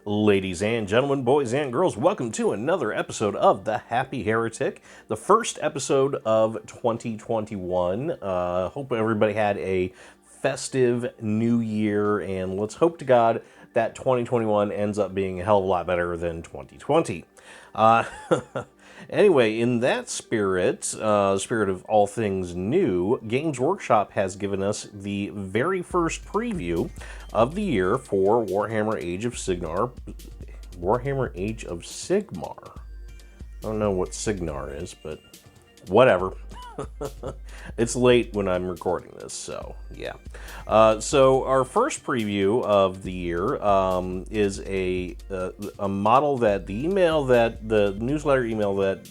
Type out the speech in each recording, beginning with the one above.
Ladies and gentlemen, boys and girls, welcome to another episode of The Happy Heretic, the first episode of 2021. Hope everybody had a festive new year, and let's hope to God that 2021 ends up being a hell of a lot better than 2020. Anyway, in that spirit of all things new, Games Workshop has given us the very first preview of the year for Warhammer Age of Sigmar. Warhammer Age of Sigmar. I don't know what Signar is, but whatever. It's late when I'm recording this, so yeah. So our first preview of the year is a model that the newsletter email that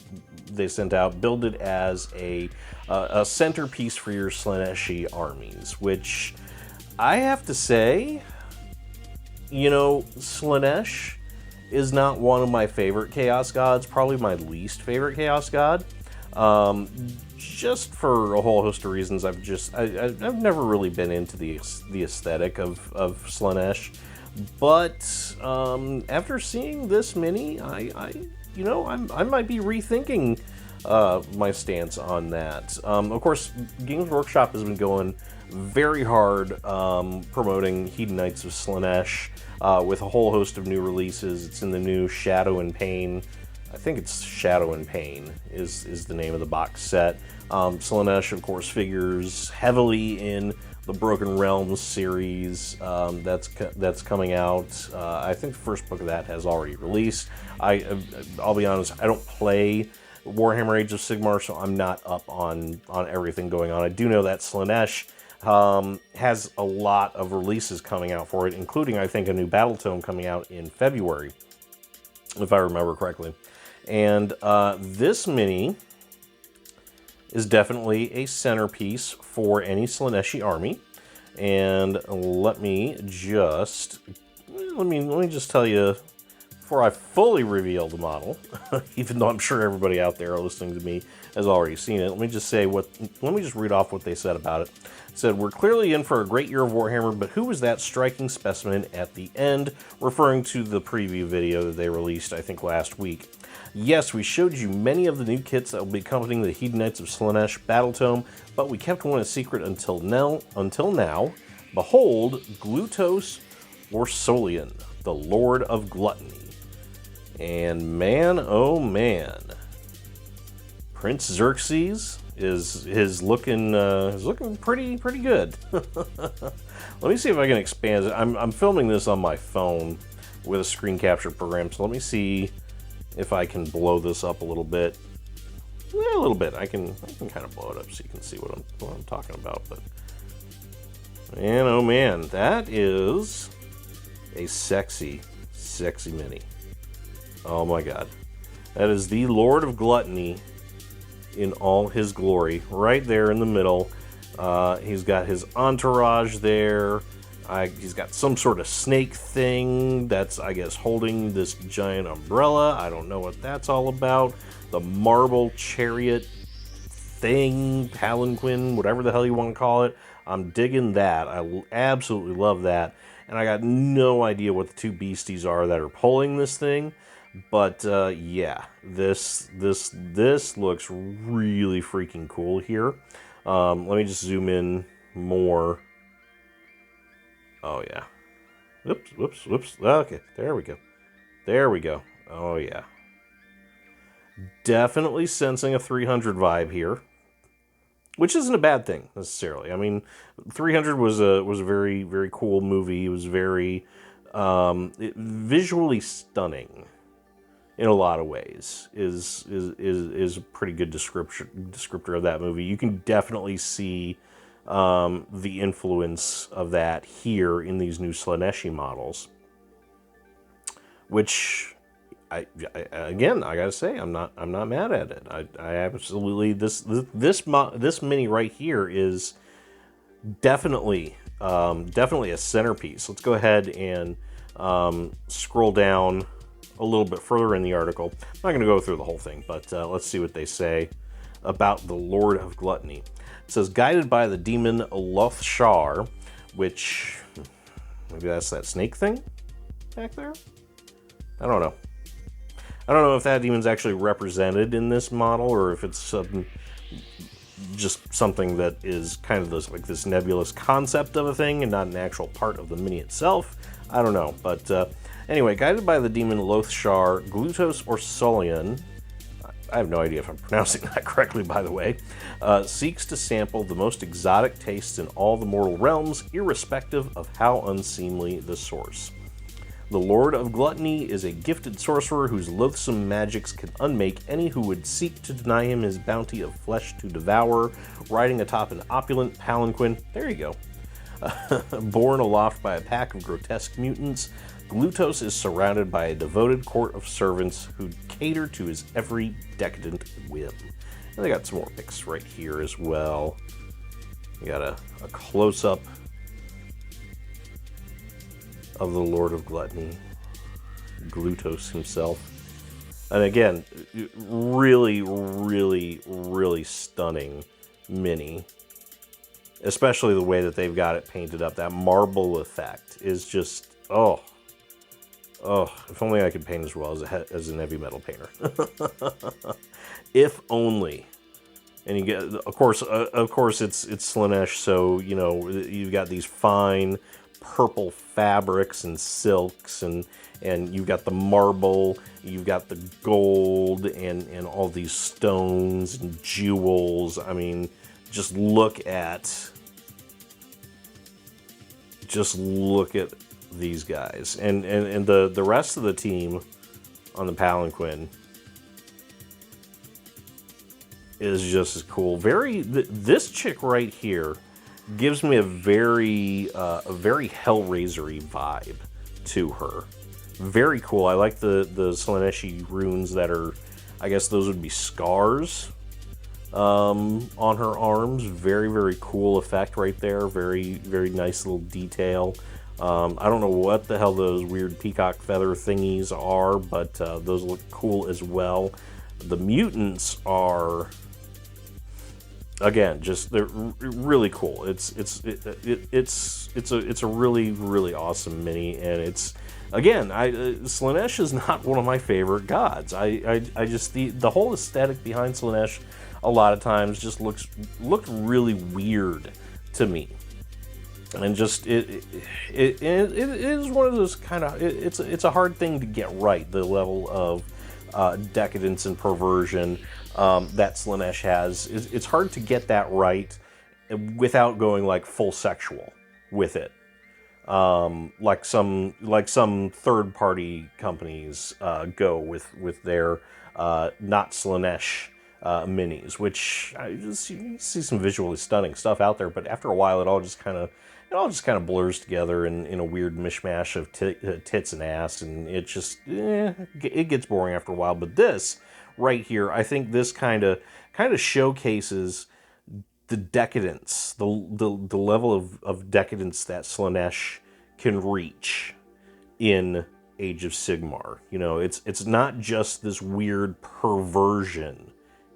they sent out billed it as a centerpiece for your Slaaneshi armies, which I have to say, Slaanesh is not one of my favorite Chaos Gods, probably my least favorite Chaos God. Just for a whole host of reasons, I've never really been into the aesthetic of Slaanesh, but after seeing this mini, I might be rethinking my stance on that. Of course, Games Workshop has been going very hard promoting Hedonites of Slaanesh with a whole host of new releases. It's in the new Shadow and Pain. I think it's Shadow and Pain is the name of the box set. Slaanesh, of course, figures heavily in the Broken Realms series that's coming out. I think the first book of that has already released. I'll be honest, I don't play Warhammer Age of Sigmar, so I'm not up on everything going on. I do know that Slaanesh has a lot of releases coming out for it, including, I think, a new battle tome coming out in February, if I remember correctly. And this mini is definitely a centerpiece for any Slaaneshi army. And let me just tell you, before I fully reveal the model, even though I'm sure everybody out there listening to me has already seen it, let me just read off what they said about it. It said, "We're clearly in for a great year of Warhammer, but who was that striking specimen at the end?" Referring to the preview video that they released, I think, last week. "Yes, we showed you many of the new kits that will be accompanying the Hedonites of Slaanesh battle tome, but we kept one a secret until now. Behold, Glutos Orscollion, the Lord of Gluttony." And man, oh man, Prince Xerxes is looking pretty good. Let me see if I can expand it. I'm filming this on my phone with a screen capture program, so let me see if I can blow this up a little bit. Yeah, a little bit. I can kind of blow it up so you can see what I'm talking about. But man, oh man, that is a sexy mini. Oh my god. That is the Lord of Gluttony in all his glory, right there in the middle. He's got his entourage there. He's got some sort of snake thing that's, I guess, holding this giant umbrella. I don't know what that's all about. The marble chariot thing, palanquin, whatever the hell you want to call it. I'm digging that. I absolutely love that. And I got no idea what the two beasties are that are pulling this thing. But yeah, this looks really freaking cool here. Let me just zoom in more. Oh yeah. Whoops. Okay, there we go. Oh yeah. Definitely sensing a 300 vibe here, which isn't a bad thing necessarily. I mean, 300 was a very, very cool movie. It was very visually stunning. In a lot of ways, is a pretty good descriptor of that movie. You can definitely see the influence of that here in these new Slaaneshi models, which I gotta say, I'm not mad at it. I absolutely this mini right here is definitely a centerpiece. Let's go ahead and scroll down a little bit further in the article. I'm not going to go through the whole thing, but let's see what they say about the Lord of Gluttony. It says, guided by the demon Lothshar, which maybe that's that snake thing back there. I don't know. I don't know if that demon's actually represented in this model, or if it's just something that is kind of this nebulous concept of a thing and not an actual part of the mini itself. I don't know, but anyway, guided by the demon Lothshar, Glutos Orscollion, I have no idea if I'm pronouncing that correctly, by the way, seeks to sample the most exotic tastes in all the mortal realms, irrespective of how unseemly the source. The Lord of Gluttony is a gifted sorcerer whose loathsome magics can unmake any who would seek to deny him his bounty of flesh to devour, riding atop an opulent palanquin. There you go. Borne aloft by a pack of grotesque mutants, Glutos is surrounded by a devoted court of servants who cater to his every decadent whim. And they got some more pics right here as well. You got a close-up of the Lord of Gluttony, Glutos himself. And again, really, really, really stunning mini. Especially the way that they've got it painted up. That marble effect is just, oh, if only I could paint as well as an heavy metal painter. If only. And you get, of course, it's Slaanesh, so, you know, you've got these fine purple fabrics and silks, and you've got the marble, you've got the gold, and all these stones and jewels. I mean, just look at these guys, and the rest of the team on the palanquin is just as cool. This chick right here gives me a very Hellraiser-y vibe to her. Very cool. I like the Slaaneshi runes that are, I guess those would be scars on her arms. Very, very cool effect right there. Very, very nice little detail. I don't know what the hell those weird peacock feather thingies are, but those look cool as well. The mutants are, again, just they're really cool. It's a really, really awesome mini, and it's, again, Slaanesh is not one of my favorite gods. I just the whole aesthetic behind Slaanesh a lot of times just looked really weird to me, and just it is one of those kind of, it's a hard thing to get right, the level of decadence and perversion that Slaanesh has. It's hard to get that right without going like full sexual with it, like some third-party companies go with their not Slaanesh minis, which you see some visually stunning stuff out there, but after a while it all just kind of blurs together in a weird mishmash of tits and ass, and it just it gets boring after a while. But this right here, I think this kind of showcases the decadence, the level of decadence that Slaanesh can reach in Age of Sigmar. You know, it's not just this weird perversion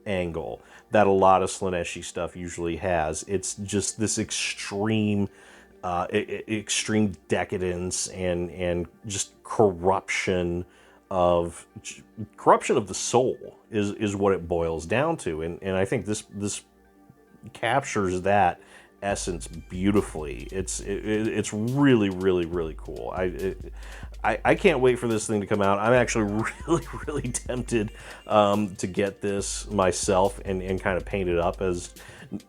angle that a lot of Slaaneshi stuff usually has. It's just this extreme decadence and just corruption of the soul is what it boils down to, and I think this captures that essence beautifully. It's really, really, really cool. I can't wait for this thing to come out. I'm actually really, really tempted to get this myself and kind of paint it up as,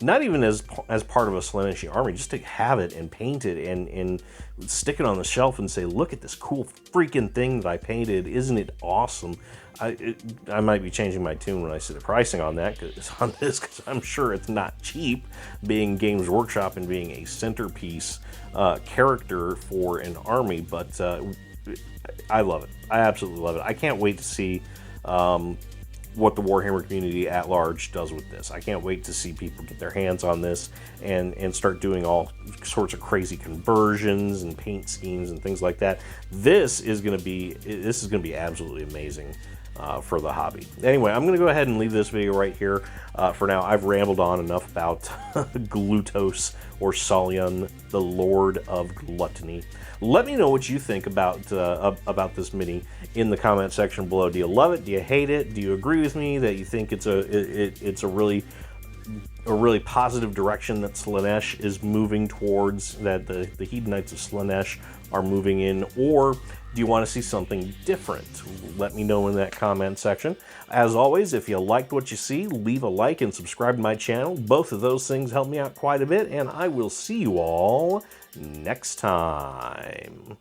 not even as part of a Slaaneshi army, just to have it and paint it and stick it on the shelf and say, look at this cool freaking thing that I painted. Isn't it awesome? I might be changing my tune when I see the pricing on that, because I'm sure it's not cheap, being Games Workshop and being a centerpiece character for an army, but I love it. I absolutely love it. I can't wait to see what the Warhammer community at large does with this. I can't wait to see people get their hands on this and start doing all sorts of crazy conversions and paint schemes and things like that. This is going to be absolutely amazing. for the hobby. Anyway, I'm going to go ahead and leave this video right here. For now, I've rambled on enough about Glutos Orscollion, the Lord of Gluttony. Let me know what you think about this mini in the comment section below. Do you love it? Do you hate it? Do you agree with me that you think it's a really positive direction that Slaanesh is moving towards, that the Hedonites of Slaanesh are moving in, or do you want to see something different? Let me know in that comment section. As always, if you liked what you see, leave a like and subscribe to my channel. Both of those things help me out quite a bit, and I will see you all next time.